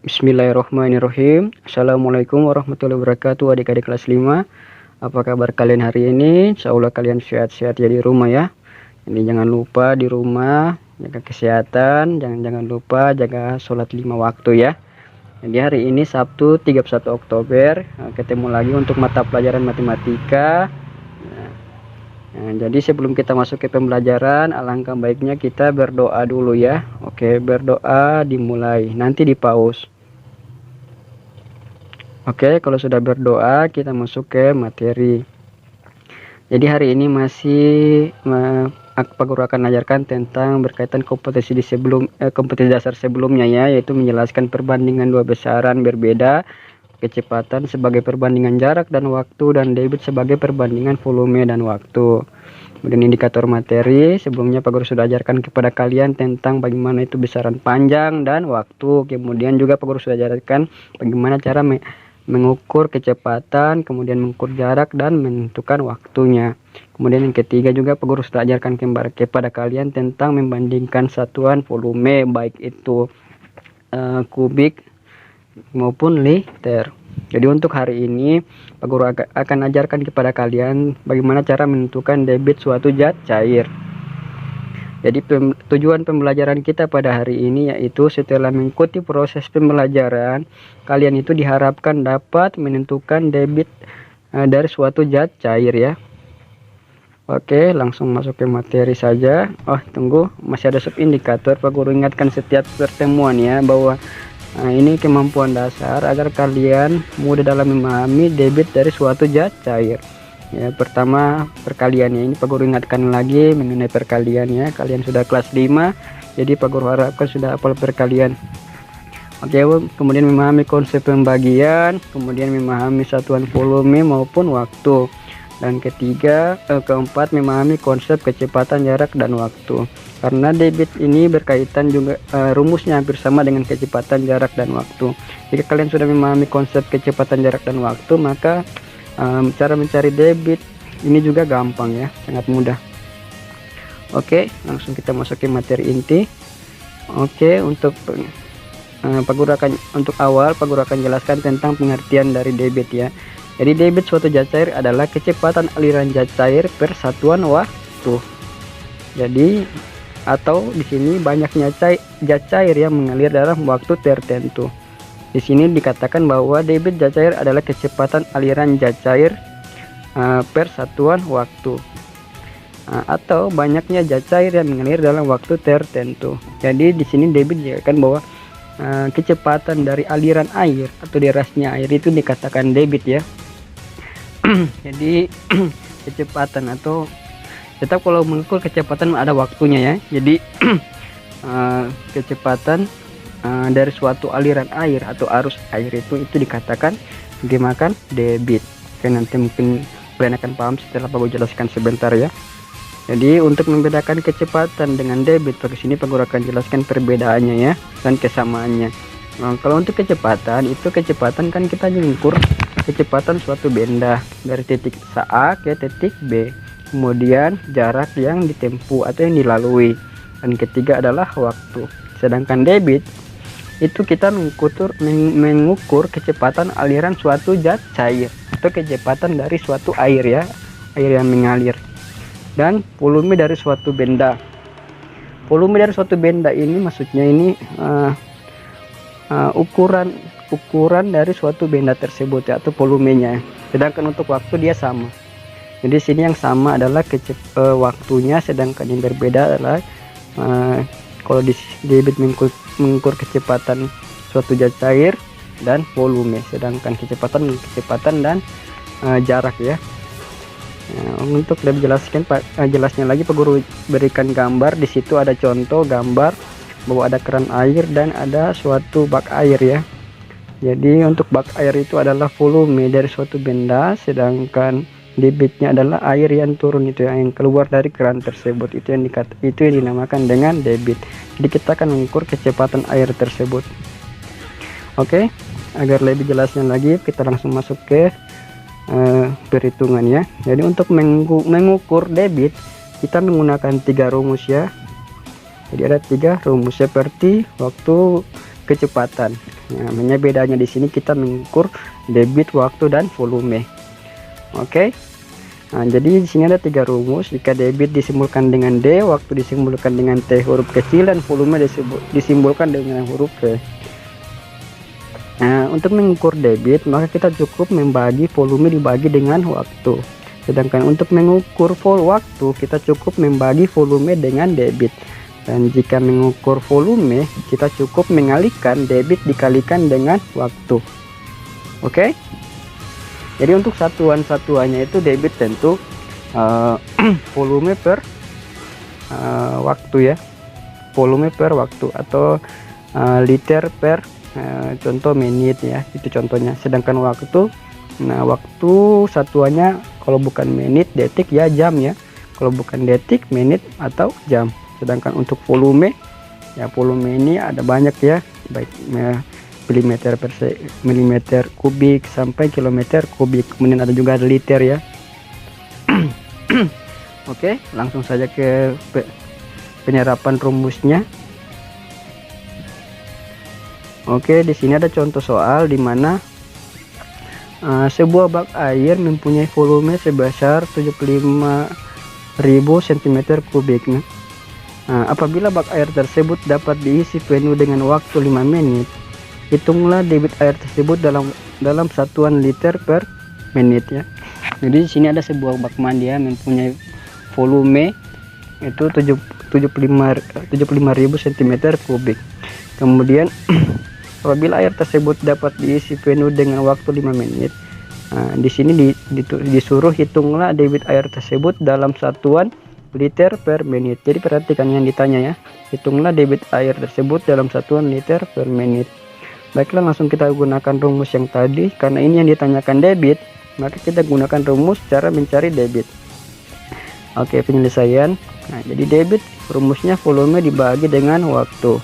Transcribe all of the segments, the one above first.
Bismillahirrahmanirrahim. Assalamualaikum warahmatullahi wabarakatuh, adik-adik kelas 5. Apa kabar kalian hari ini? Insya Allah kalian sehat-sehat ya di rumah ya. Ini jangan lupa di rumah jaga kesehatan, jangan lupa jaga sholat 5 waktu ya. Jadi hari ini Sabtu 31 Oktober ketemu lagi untuk mata pelajaran matematika. Nah, jadi sebelum kita masuk ke pembelajaran, alangkah baiknya kita berdoa dulu ya. Oke, berdoa dimulai, nanti di pause. Oke, kalau sudah berdoa, kita masuk ke materi. Jadi hari ini masih Pak Guru akan ajarkan tentang berkaitan kompetensi kompetensi dasar sebelumnya ya, yaitu menjelaskan perbandingan dua besaran berbeda, kecepatan sebagai perbandingan jarak dan waktu, dan debit sebagai perbandingan volume dan waktu. Kemudian indikator materi, sebelumnya Pak Guru sudah ajarkan kepada kalian tentang bagaimana itu besaran panjang dan waktu. Kemudian juga Pak Guru sudah ajarkan bagaimana cara mengukur kecepatan, kemudian mengukur jarak dan menentukan waktunya. Kemudian yang ketiga juga Pak Guru sudah ajarkan kepada kalian tentang membandingkan satuan volume, baik itu kubik maupun liter. Jadi untuk hari ini Pak Guru akan ajarkan kepada kalian bagaimana cara menentukan debit suatu zat cair. Jadi tujuan pembelajaran kita pada hari ini yaitu setelah mengikuti proses pembelajaran, kalian itu diharapkan dapat menentukan debit dari suatu zat cair ya. Oke, langsung masuk ke materi saja. Oh tunggu, masih ada sub indikator. Pak Guru ingatkan setiap pertemuan ya bahwa ini kemampuan dasar agar kalian mudah dalam memahami debit dari suatu zat cair. Ya, pertama perkaliannya ini Pak Guru ingatkan lagi mengenai perkalian ya. Kalian sudah kelas 5, jadi Pak Guru harapkan sudah hafal perkalian. Oke, kemudian memahami konsep pembagian, kemudian memahami satuan volume maupun waktu. Dan keempat memahami konsep kecepatan, jarak dan waktu. Karena debit ini berkaitan juga rumusnya hampir sama dengan kecepatan, jarak dan waktu. Jika kalian sudah memahami konsep kecepatan, jarak dan waktu, maka cara mencari debit ini juga gampang ya, sangat mudah. Oke, langsung kita masuk ke materi inti. Oke, untuk Pak Guru untuk awal Pak Guru akan jelaskan tentang pengertian dari debit ya. Jadi debit suatu zat cair adalah kecepatan aliran zat cair per satuan waktu. Jadi atau di sini banyaknya zat cair yang mengalir dalam waktu tertentu. Di sini dikatakan bahwa debit zat cair adalah kecepatan aliran zat cair per satuan waktu, atau banyaknya zat cair yang mengalir dalam waktu tertentu. Jadi di sini debit dikatakan bahwa kecepatan dari aliran air atau derasnya air itu dikatakan debit ya. Jadi kecepatan atau tetap kalau mengukur kecepatan ada waktunya ya. Jadi kecepatan dari suatu aliran air atau arus air itu dikatakan dinamakan debit. Oke, nanti mungkin kalian akan paham setelah Pak Guru jelaskan sebentar ya. Jadi untuk membedakan kecepatan dengan debit, pada sini Pak Guru akan jelaskan perbedaannya ya dan kesamaannya. Nah, kalau untuk kecepatan itu kecepatan kan kita mengukur kecepatan suatu benda dari titik A ke titik B. Kemudian jarak yang ditempuh atau yang dilalui. Dan ketiga adalah waktu. Sedangkan debit itu kita mengukur kecepatan aliran suatu zat cair atau kecepatan dari suatu air ya, air yang mengalir, dan volume dari suatu benda. Volume dari suatu benda ini maksudnya ini ukuran dari suatu benda tersebut ya, atau volumenya. Sedangkan untuk waktu dia sama. Jadi sini yang sama adalah waktunya, sedangkan yang berbeda adalah kalau di debit mengukur kecepatan suatu zat cair dan volume, sedangkan kecepatan dan jarak ya. Nah, untuk lebih jelasnya lagi Pak Guru berikan gambar. Di situ ada contoh gambar bahwa ada keran air dan ada suatu bak air ya. Jadi untuk bak air itu adalah volume dari suatu benda, sedangkan debitnya adalah air yang turun itu yang keluar dari keran tersebut. Itu yang dinamakan dengan debit. Jadi kita akan mengukur kecepatan air tersebut. Oke, agar lebih jelasnya lagi kita langsung masuk ke perhitungan ya. Jadi untuk mengukur debit kita menggunakan 3 rumus ya. Jadi ada 3 rumus seperti waktu kecepatan. Nah, hanya bedanya di sini kita mengukur debit, waktu, dan volume. Oke. Nah, jadi di sini ada 3 rumus. Jika debit disimbolkan dengan D, waktu disimbolkan dengan T huruf kecil, dan volume disimbolkan dengan huruf V. Nah, untuk mengukur debit, maka kita cukup membagi volume dibagi dengan waktu. Sedangkan untuk mengukur waktu, kita cukup membagi volume dengan debit. Dan jika mengukur volume, kita cukup mengalihkan debit dikalikan dengan waktu. Oke. Jadi untuk satuan-satuannya itu debit tentu volume per waktu ya. Volume per waktu atau liter per contoh menit ya, itu contohnya. Sedangkan waktu, nah waktu satuannya kalau bukan menit, detik ya, jam ya. Kalau bukan detik, menit atau jam. Sedangkan untuk volume ya, volume ini ada banyak ya, baik milimeter kubik sampai kilometer kubik, kemudian ada juga liter ya. Oke, langsung saja ke penyerapan rumusnya. Oke, di sini ada contoh soal di mana sebuah bak air mempunyai volume sebesar 75.000 cm3. Nah, apabila bak air tersebut dapat diisi penuh dengan waktu 5 menit, hitunglah debit air tersebut dalam satuan liter per menit ya. Jadi di sini ada sebuah bak mandi ya, mempunyai volume itu 75.000 cm3. Kemudian apabila air tersebut dapat diisi penuh dengan waktu 5 menit, nah, di sini disuruh hitunglah debit air tersebut dalam satuan liter per menit. Jadi perhatikan yang ditanya ya, hitunglah debit air tersebut dalam satuan liter per menit. Baiklah, langsung kita gunakan rumus yang tadi. Karena ini yang ditanyakan debit, maka kita gunakan rumus cara mencari debit. Oke, penyelesaian. Nah, jadi debit rumusnya volume dibagi dengan waktu.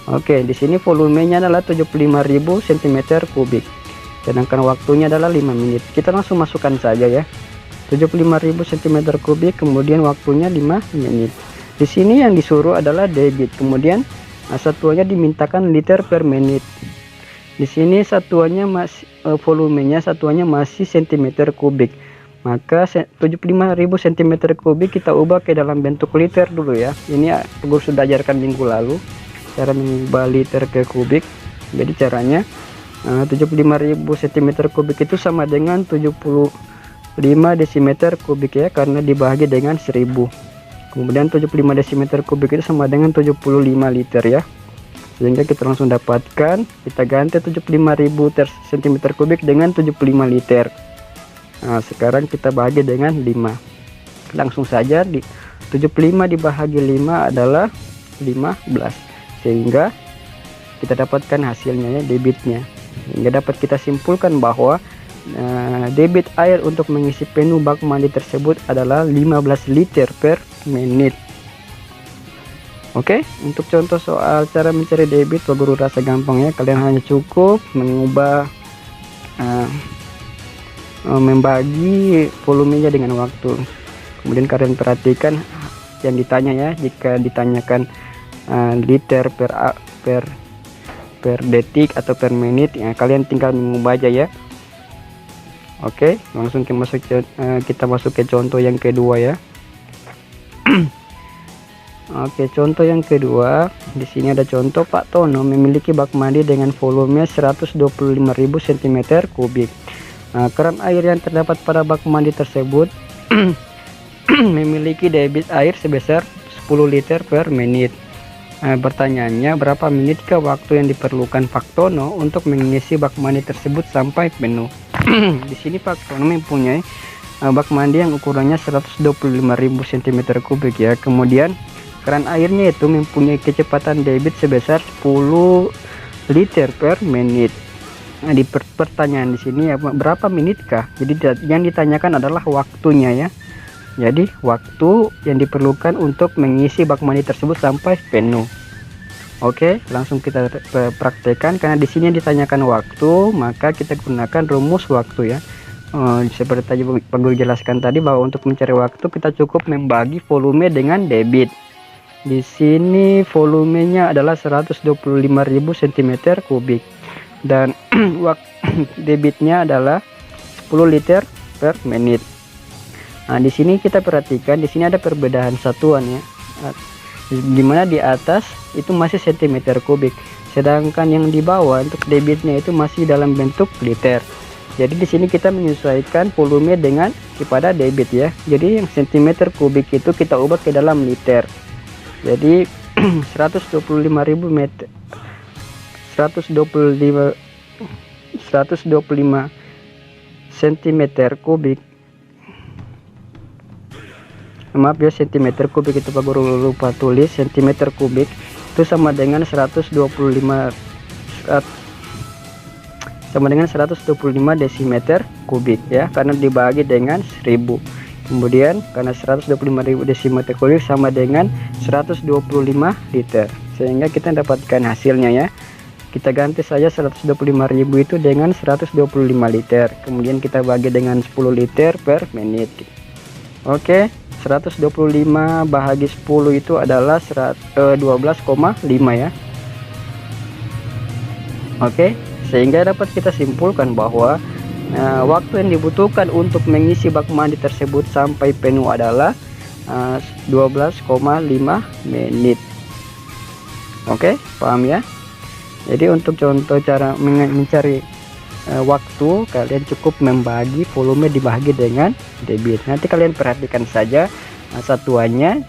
Oke, di sini volumenya adalah 75.000 cm3, sedangkan waktunya adalah 5 menit. Kita langsung masukkan saja ya, 75.000 cm3, kemudian waktunya 5 menit. Di sini yang disuruh adalah debit, kemudian satuannya dimintakan liter per menit. Di sini satuannya masih volumenya satuannya masih cm3, maka 75.000 cm3 kita ubah ke dalam bentuk liter dulu ya. Ini guru sudah ajarkan minggu lalu cara mengubah liter ke kubik. Jadi caranya 75.000 cm3 itu sama dengan 75 desimeter kubik ya, karena dibagi dengan 1000. Kemudian 75 desimeter kubik itu sama dengan 75 liter ya. Sehingga kita langsung dapatkan, kita ganti 75.000 cm3 dengan 75 liter. Nah, sekarang kita bagi dengan 5. Langsung saja, 75 dibagi 5 adalah 15. Sehingga kita dapatkan hasilnya ya, debitnya. Sehingga dapat kita simpulkan bahwa debit air untuk mengisi penuh bak mandi tersebut adalah 15 liter per menit. Oke, untuk contoh soal cara mencari debit, Pak Guru rasa gampang ya. Kalian hanya cukup mengubah membagi volumenya dengan waktu. Kemudian kalian perhatikan yang ditanya ya. Jika ditanyakan liter per detik atau per menit ya, kalian tinggal mengubah aja ya. Oke, langsung kita masuk ke contoh yang kedua ya. Oke, contoh yang kedua, di sini ada contoh Pak Tono memiliki bak mandi dengan volume 125.000 cm3. Nah, keran air yang terdapat pada bak mandi tersebut memiliki debit air sebesar 10 liter per menit. Pertanyaannya, berapa menitkah waktu yang diperlukan Pak Tono untuk mengisi bak mandi tersebut sampai penuh? Di sini Pak Tono mempunyai bak mandi yang ukurannya 125.000 cm3 ya. Kemudian keran airnya itu mempunyai kecepatan debit sebesar 10 liter per menit. Nah, di pertanyaan di sini ya, berapa menitkah? Jadi yang ditanyakan adalah waktunya ya. Jadi waktu yang diperlukan untuk mengisi bak mandi tersebut sampai penuh. Oke, langsung kita praktekkan. Karena di sini ditanyakan waktu, maka kita gunakan rumus waktu ya. Seperti tadi Pak Guru jelaskan tadi, bahwa untuk mencari waktu kita cukup membagi volume dengan debit. Di sini volumenya adalah 125.000 cm3. dan debitnya adalah 10 liter per menit. Nah, di sini kita perhatikan, di sini ada perbedaan satuan ya. Dimana di atas itu masih cm kubik, sedangkan yang di bawah untuk debitnya itu masih dalam bentuk liter. Jadi di sini kita menyesuaikan volume dengan kepada debit ya. Jadi yang cm kubik itu kita ubah ke dalam liter. Jadi 125.000 meter 125 cm kubik, maaf ya, cm kubik itu Pak Guru lupa tulis. Cm kubik itu sama dengan 125 desimeter kubik ya, karena dibagi dengan 1000. Kemudian karena 125.000 desimeter kubik sama dengan 125 liter, sehingga kita dapatkan hasilnya ya. Kita ganti saja 125.000 itu dengan 125 liter, kemudian kita bagi dengan 10 liter per menit. Oke, 125 bahagi 10 itu adalah 12,5 ya. Oke, sehingga dapat kita simpulkan bahwa waktu yang dibutuhkan untuk mengisi bak mandi tersebut sampai penuh adalah 12,5 menit. Oke, paham ya? Jadi untuk contoh cara mencari waktu, kalian cukup membagi volume dibagi dengan debit. Nanti kalian perhatikan saja satuannya.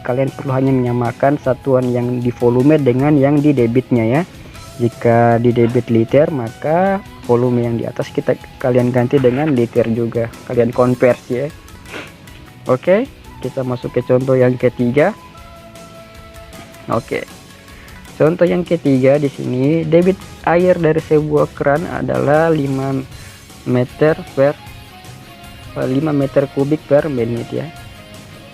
Kalian perlu hanya menyamakan satuan yang di volume dengan yang di debitnya ya. Jika di debit liter, maka volume yang di atas kalian ganti dengan liter juga, kalian konversi ya. Oke, kita masuk ke contoh yang ketiga. Oke, contoh yang ketiga di sini, debit air dari sebuah keran adalah 5 meter kubik per menit ya.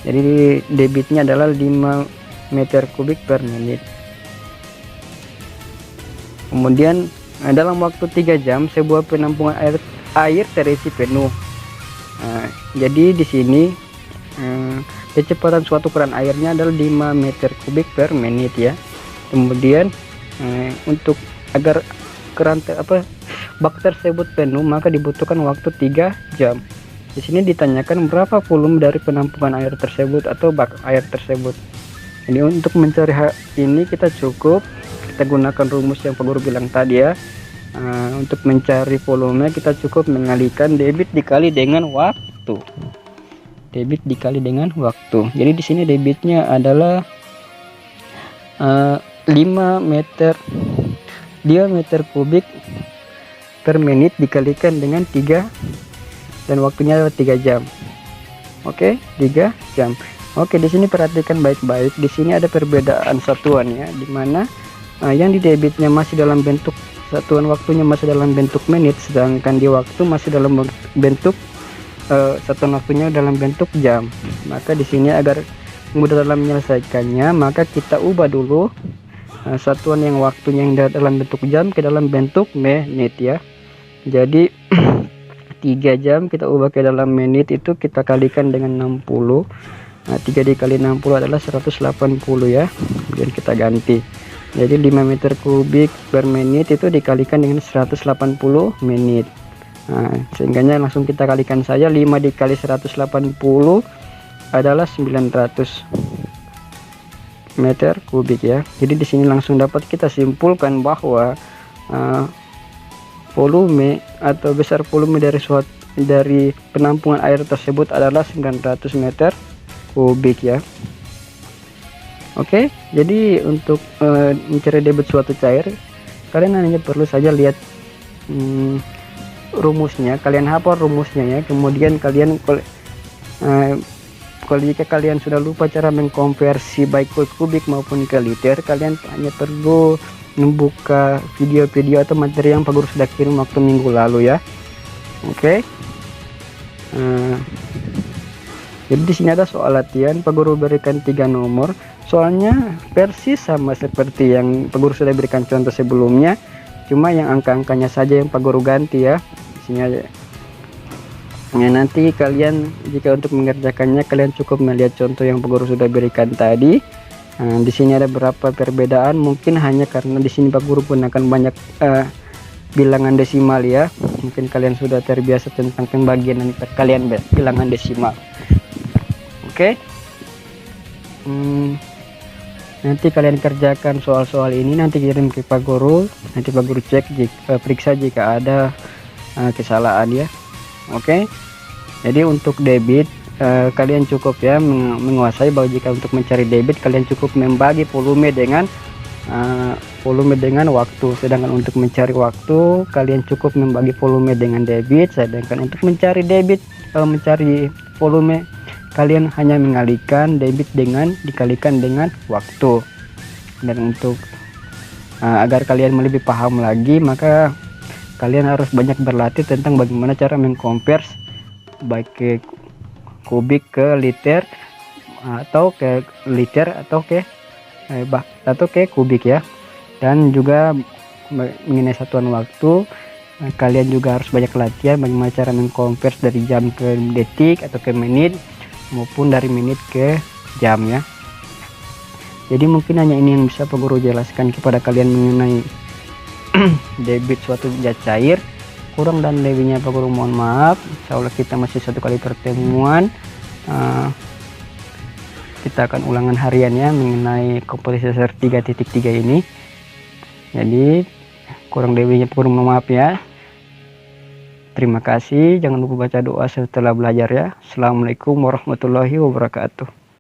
Jadi debitnya adalah 5 meter kubik per menit. Kemudian dalam waktu 3 jam sebuah penampungan air terisi penuh. Jadi di sini kecepatan suatu keran airnya adalah 5 meter kubik per menit ya. Kemudian untuk agar bak tersebut penuh, maka dibutuhkan waktu 3 jam. Di sini ditanyakan berapa volume dari penampungan air tersebut atau bak air tersebut. Jadi untuk mencari hal ini kita gunakan rumus yang Pak Guru bilang tadi ya. Untuk mencari volume kita cukup mengalihkan debit dikali dengan waktu. Debit dikali dengan waktu. Jadi di sini debitnya adalah 5 meter kubik per menit dikalikan dengan 3 dan waktunya adalah 3 jam. Oke, 3 jam. Oke, di sini perhatikan baik-baik. Di sini ada perbedaan satuannya, di mana yang di debitnya masih dalam bentuk satuan waktunya masih dalam bentuk menit, sedangkan di waktu masih dalam bentuk satuan waktunya dalam bentuk jam. Maka di sini agar mudah dalam menyelesaikannya, maka kita ubah dulu satuan yang waktunya yang dalam bentuk jam ke dalam bentuk menit ya. Jadi 3 jam kita ubah ke dalam menit, itu kita kalikan dengan 60. 3 dikali 60 adalah 180 ya. Kemudian kita ganti. Jadi 5 meter kubik per menit itu dikalikan dengan 180 menit. Sehingganya langsung kita kalikan saja. 5 dikali 180 adalah 900 meter kubik ya. Jadi di sini langsung dapat kita simpulkan bahwa volume atau besar volume dari penampungan air tersebut adalah 900 meter kubik ya. Oke, jadi untuk mencari debit suatu cair, kalian hanya perlu saja lihat rumusnya, kalian hafal rumusnya ya. Kemudian kalian kalau jika kalian sudah lupa cara mengkonversi baik ke kubik maupun ke liter, kalian hanya perlu membuka video-video atau materi yang Pak Guru sudah kirim waktu minggu lalu ya. Oke. Jadi di sini ada soal latihan, Pak Guru berikan 3 nomor. Soalnya persis sama seperti yang Pak Guru sudah berikan contoh sebelumnya, cuma yang angka-angkanya saja yang Pak Guru ganti ya. Di sini aja. Ya, nanti kalian jika untuk mengerjakannya kalian cukup melihat contoh yang Pak Guru sudah berikan tadi. Di sini ada beberapa perbedaan, mungkin hanya karena di sini Pak Guru gunakan banyak bilangan desimal ya. Mungkin kalian sudah terbiasa tentang pembagian kalian bilangan desimal. Oke. Nanti kalian kerjakan soal-soal ini, nanti kirim ke Pak Guru, nanti Pak Guru cek periksa jika ada kesalahan ya. Oke. Jadi untuk debit kalian cukup ya menguasai bahwa jika untuk mencari debit kalian cukup membagi volume dengan waktu, sedangkan untuk mencari waktu kalian cukup membagi volume dengan debit, sedangkan untuk mencari mencari volume kalian hanya mengalihkan debit dikalikan dengan waktu. Dan untuk agar kalian lebih paham lagi, maka kalian harus banyak berlatih tentang bagaimana cara mengkonvers baik ke kubik ke liter atau ke kubik ya. Dan juga mengenai satuan waktu, kalian juga harus banyak latihan bagaimana cara mengkonvers dari jam ke detik atau ke menit, maupun dari menit ke jam ya. Jadi mungkin hanya ini yang bisa Pak Guru jelaskan kepada kalian mengenai debit suatu zat cair. Kurang dan lebihnya Pak Guru mohon maaf. Insya Allah kita masih satu kali pertemuan, kita akan ulangan harian ya mengenai komposisi dasar 3.3 ini. Jadi kurang lebihnya Pak Guru mohon maaf ya. Terima kasih, jangan lupa baca doa setelah belajar ya. Assalamualaikum warahmatullahi wabarakatuh.